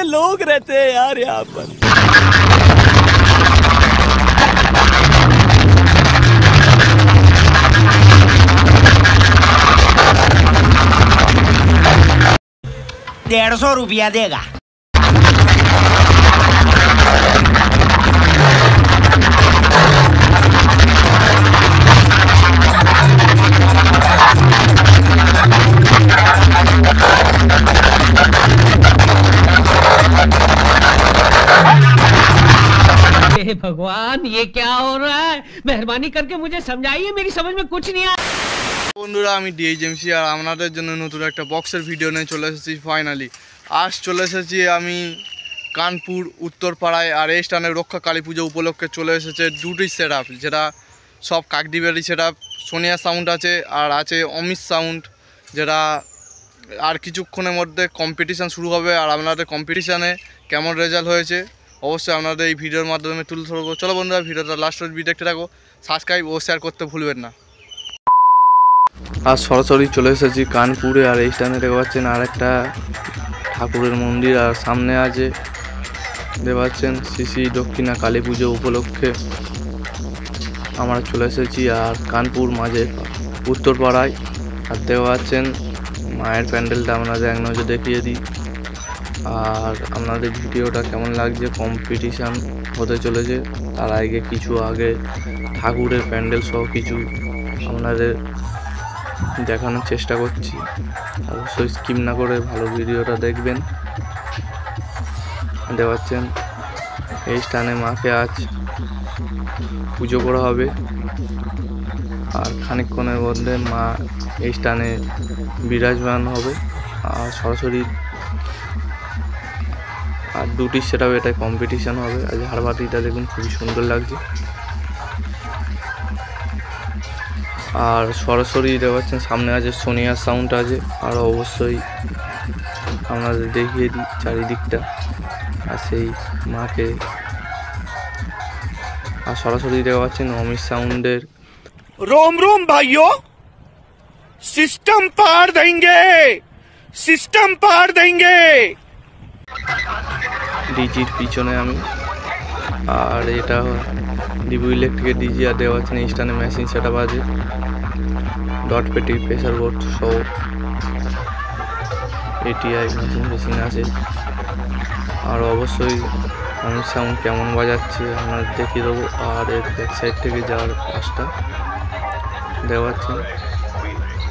लोग रहते हैं यार यहाँ पर। ₹150 देगा। हे भगवान, ये क्या हो रहा है? मेहरबानी करके मुझे समझाइए, मेरी समझ में कुछ नहीं आ। বন্ধুরা আমি ডিএইচএমসি আর আপনাদের জন্য নতুন একটা বক্সের ভিডিও নিয়ে চলে এসেছি। ফাইনালি আজ চলে এসেছি আমি কানপুর উত্তরপাড়ায়। আর এই স্থানে রক্ষা কালী পুজো উপলক্ষে চলে এসেছে দুটি সেট আপ, যেটা সব কাকডিবাড়ি সেট আপ। সোনিয়া সাউন্ড আছে আর আছে অমিত সাউন্ড, যেটা আর কিছুক্ষণের মধ্যে কম্পিটিশান শুরু হবে। আর আপনাদের কম্পিটিশানে কেমন রেজাল্ট হয়েছে অবশ্যই আপনাদের এই ভিডিওর মাধ্যমে তুলে ধরবো। চলো বন্ধুরা ভিডিওটা লাস্ট অবধি দেখতে থাকো, সাবস্ক্রাইব ও শেয়ার করতে ভুলবেন না। আর সরাসরি চলে এসেছি কানপুরে। আর এই স্থানে দেখতে পাচ্ছেন আর একটা ঠাকুরের মন্দির, আর সামনে আছে দেখতে পাচ্ছেন শ্রী দক্ষিণা কালী পুজো উপলক্ষে আমরা চলে এসেছি। আর কানপুর মাঝে উত্তরপাড়ায় আর দেখতে পাচ্ছেন মায়ের প্যান্ডেলটা আপনাদের এক নজর দেখিয়ে দিই। আর আপনাদের ভিডিওটা কেমন লাগছে, কম্পিটিশান হতে চলেছে তার আগে কিছু আগে ঠাকুরের প্যান্ডেল সহ কিছু আপনাদের দেখানোর চেষ্টা করছি। অবশ্যই স্কিপ না করে ভালো ভিডিওটা দেখবেন। দেখতে পাচ্ছেন এই স্থানে মাকে আজ পুজো করা হবে। আর খানিকক্ষণের মধ্যে মা এই স্থানে বিরাজমান হবে। আর সরাসরি আর দুটি সেটআপ এটাই কম্পিটিশান হবে। আর ঝাড়বাতিটা দেখুন খুবই সুন্দর লাগছে। আর সরাসরি দেখতে পাচ্ছেন সামনে আছে সোনিয়া সাউন্ড আছে। আর অবশ্যই আপনাদের দেখিয়ে দিই চারিদিকটা আর সেই মাকে। আর সরাসরি দেখতে পাচ্ছেন অমিত সাউন্ডের रोम रोम भाइयों, सिस्टम पार देंगे, सिस्टम पार देंगे। ডিজির পিছনে আমি। আর এটা ডিবু ইলেকট্রিকের ডিজি। আর দেওয়া আছে এই স্থানে মেশিন সেট আপ আছে, ডট পেটি প্রেসার বোর্ড সহ এটিআই মেশিন আছে। আর অবশ্যই অমিত সাউন্ড কেমন বাজাচ্ছে আপনাদের দেখিয়ে দেবো। আর এর ব্যাক সাইড থেকে যাওয়ার কাজটা দেওয়া আছে।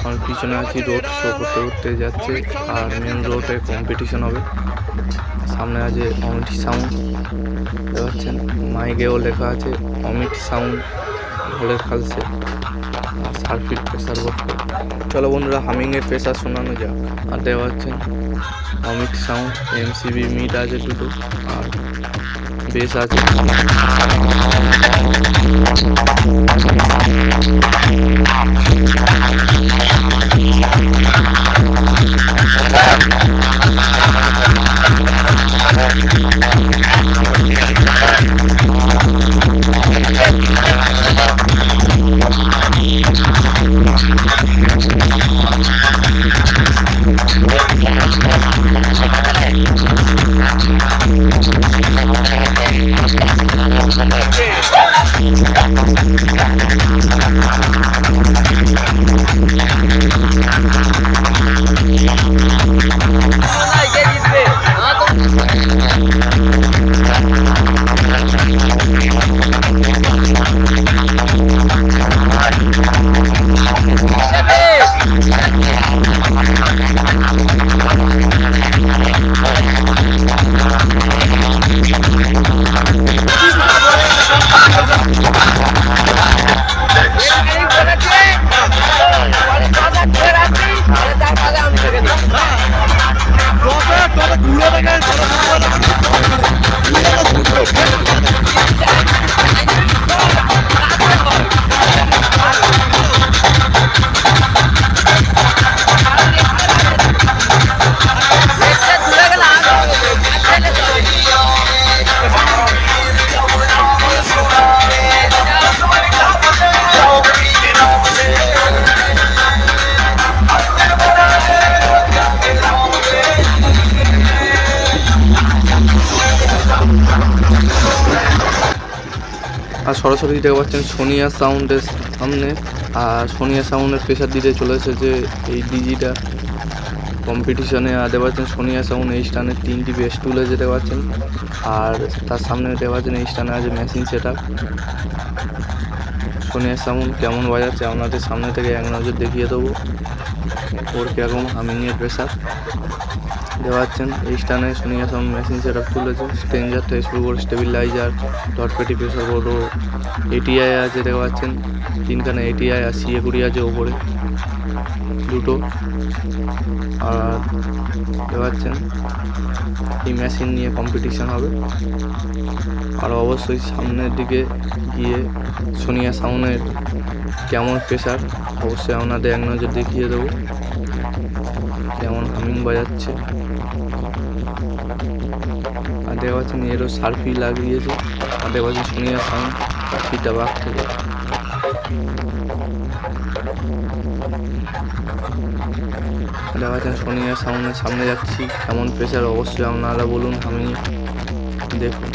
আমার পিছনে আছি, রোড শো করতে করতে যাচ্ছে। আর মেন রোডে কম্পিটিশন হবে। সামনে আছে অমিত সাউন্ড, দেখতে পাচ্ছেন মাইকেও লেখা আছে অমিত সাউন্ড ঢোলের খালসে। আর সার্কিট প্রেসার বোর্ড। চলো বন্ধুরা হামিংয়ের প্রেসার শোনানো যাক। আর দেওয়া হচ্ছে অমিত সাউন্ড এমসিবি মিট আছে দুটো। আর বেস আছে। আর সরাসরি দেখতে পাচ্ছেন সোনিয়া সাউন্ডের সামনে। আর সোনিয়া সাউন্ডের প্রেসার দিতে চলে এসেছে এই ডিজিটা কম্পিটিশনে। আর দেখতে পাচ্ছেন সোনিয়া সাউন্ড এই স্টানের 3টি বেস টুলে যেতে পাচ্ছেন। আর তার সামনে দেখতে পাচ্ছেন এই স্টানে আছে machine set up. Sonia sound কেমন বাজাচ্ছে আপনাদের সামনে থেকে এক নজর দেখিয়ে দেবো। ওর কীরকম হামিংয়ের প্রেসার দেখতে পাচ্ছেন। এই স্টানে Sonia sound machine set up তুলেছে। স্ট্রেঞ্জার থেকে শুরু করে স্টেবিলাইজার, ডটপেটি প্রেসার বোর্ড, এটিআই আছে দেখতে পাচ্ছেন। 3খানা এটিআই আর CA20 আছে ওপরে দুটো। আর দেখতে পাচ্ছেন এই মেশিন নিয়ে কম্পিটিশন হবে। আর অবশ্যই সামনের দিকে গিয়ে সোনিয়া সাউন্ডের কেমন প্রেসার অবশ্যই আপনাদের এক নজর দেখিয়ে দেবো কেমন হামিং বাজাচ্ছে। আর দেখা পাচ্ছেন এরও সার্ফি লাগিয়েছে। আর দেখা পাচ্ছেন সোনিয়া সাউন্ড সার্ফিটা বাগ থেকে। দেখা পাচ্ছেন সোনিয়া সাউন্ডের সামনে যাচ্ছি কেমন প্রেসার অবশ্যই আপনারা বলুন হামিং দেখুন।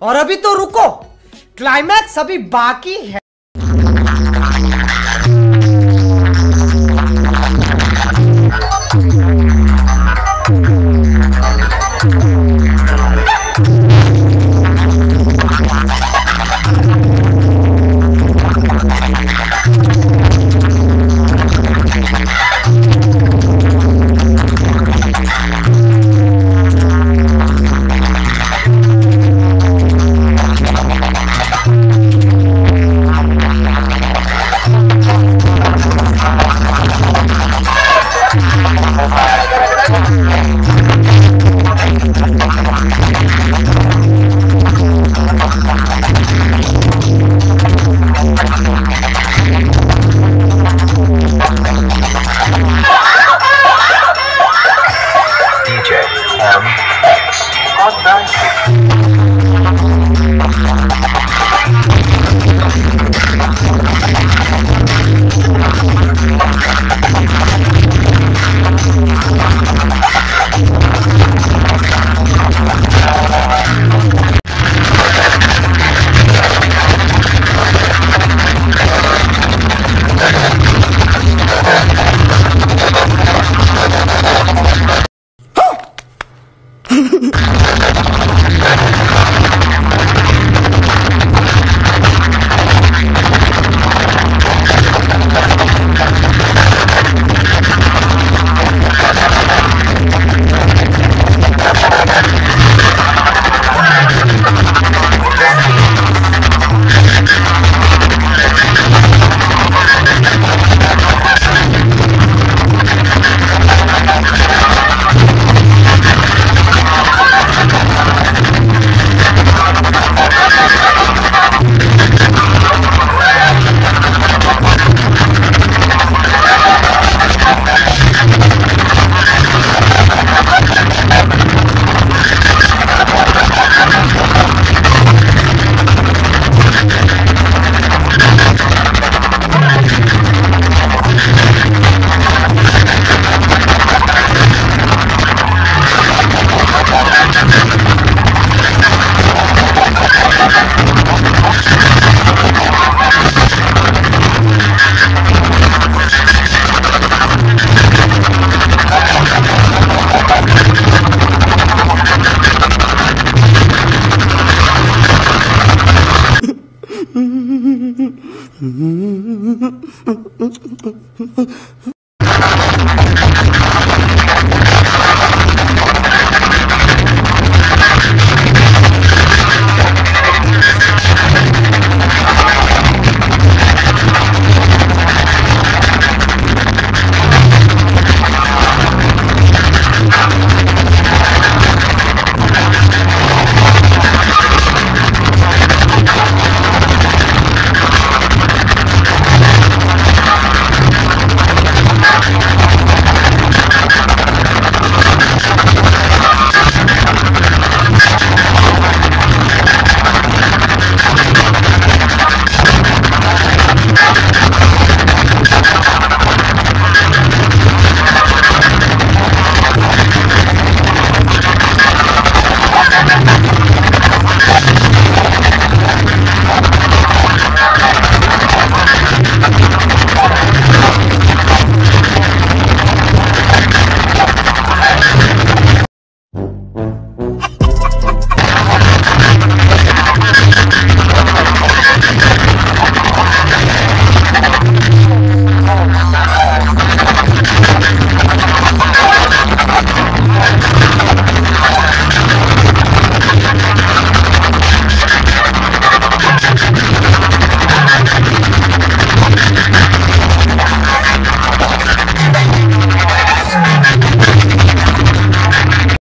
और अभी तो रुको, क्लाइमैक्स अभी बाकी है।